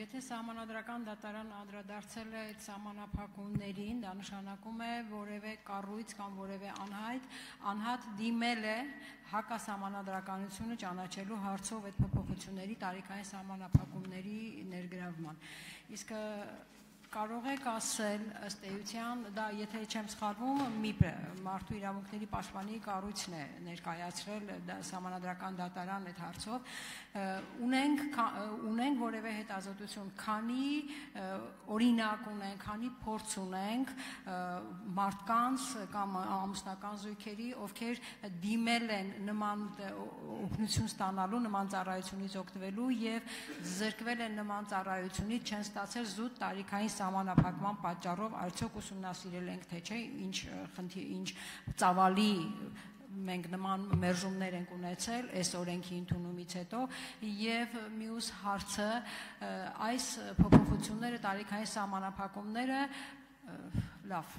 Եթե սահմանադրական դատարան անդրադարձել է այդ սահմանափակումներին, դա նշանակում է որևէ կառույց կամ որևէ անհատ դիմել է հակասահմանադրականությունը ճանաչելու հարցով այդ փոփոխությունների տարիքային սահմանափակումների ներգրավման։ Իսկ կարող եք ասել ըստ էության, դա եթե չեմ սխալվում, ՄԻՊ-ը, Մարդու իրավունքների պաշտպանի կառույցն է ներկայացրել սահմանադրական դատարան այդ հարցով, ունենք որևէ հետազոտություն, քանի օրինակ ունենք, քանի փորձ ունենք մարդկանց կամ ամուսնական զույգերի, ովքեր դիմել են նման օգնություն ստանալու, նման ծառայությունից օգտվելու եւ զրկվել են նման ծառայությունից, չեն ստացել զուտ տարիքային սահմանափակման պատճառով, արդյոք ուսումնասիրել ենք թե չէ, ինչ ծավալի մենք նման մերժումներ ենք ունեցել այս օրենքի ընդունումից հետո եւ մյուս հարցը այս փոփոխությունները տարիքային սահմանափակումները լավ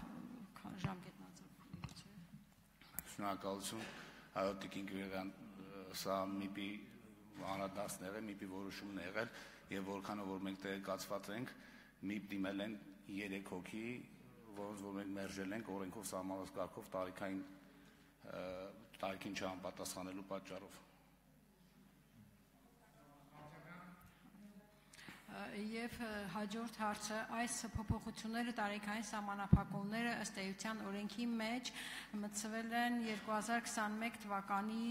ժամկետնացավ Շնորհակալություն այո Տիկին Գյուղյան սա ՄԻՊ-ի անդրադարձն եղել ՄԻՊ-ի որոշումն եղել եւ որքանով որ մենք տեղեկացված ենք ՄԻՊ դիմել են 3 հոգի որոնց որ մենք մերժել ենք օրենքով սահմանված կարգով տարիքին չհամապատասխանելու պատճառով Եվ հաջորդ հարցը այս փոփոխությունները տարիքային սահմանափակումները ըստ էության օրենքի մեջ մտցվել են 2021 թվականի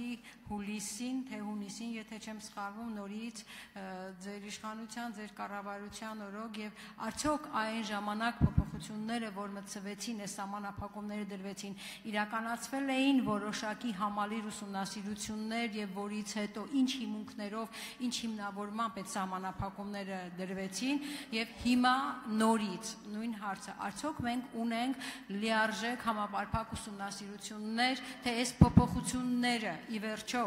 հուլիսին, թե հունիսին, եթե չեմ սխալվում, նորից ձեր իշխանության, ձեր կառավարության օրոք եւ արդյոք այն ժամանակ փոփոխությունները, որ մտցվեցին, այս սահմանափակումները դրվեցին, իրականացվել էին որոշակի համալիր ուսումնասիրություններ եւ որից հետո ինչ հիմունքներով, ինչ հիմնավորմամբ այդ սահմանափակումները դրվեցին եւ հիմա նորից նույն հարցը արդյոք մենք ունենք լիարժեք համապարփակ ուսումնասիրություններ թե այս փոփոխությունները ի վերջո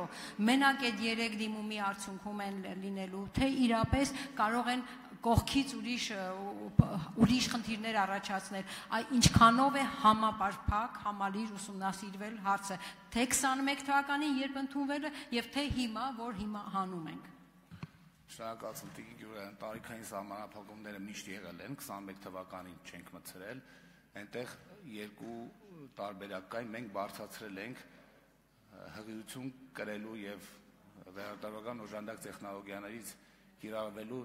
մենակ այդ 3 դիմումի արդյունքում են լինելու թե իրապես կարող են կողքից ուրիշ խնդիրներ առաջացնել ինչքանով է համապարփակ համալիր ուսումնասիրվել հարցը թե 21 թվականին երբ ընդունվել է եւ թե հիմա որ հիմա հանում ենք Շնորհակալություն Տիկին Գյուղյան տարիքային սահմանափակումները միշտ եղել են 21 թվականին չենք մտցրել այնտեղ երկու տարբերակ կային մենք բարձրացրել ենք հղիություն կրելու եւ վերարտադրական օժանդակ տեխնոլոգիաներից կիրառվելու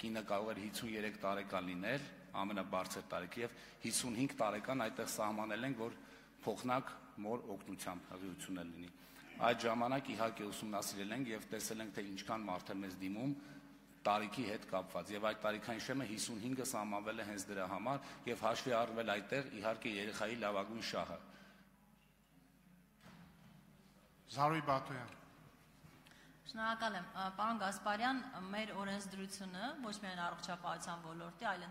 կինը կարող էր 53 տարեկան լինել ամենաբարձր տարիքի եւ 55 տարեկան այդտեղ սահմանել ենք որ փոխնակ մոր օգնությամբ հղիությունը լինի Այդ ժամանակ իհարկե ուսումնասիրել ենք եւ տեսել ենք թե ինչքան մարդ է մեզ դիմում տարիքի հետ կապված եւ այդ տարիքային շեմը 55-ը սահմանվել է հենց դրա համար եւ հաշվի առնվել այդտեղ իհարկե երեխայի լավագույն շահը Զարուհի Բաթոյան Շնորհակալ եմ, պարոն Գասպարյան, մեր օրենսդրությունը ոչ միայն առողջապահության ոլորտի, այլ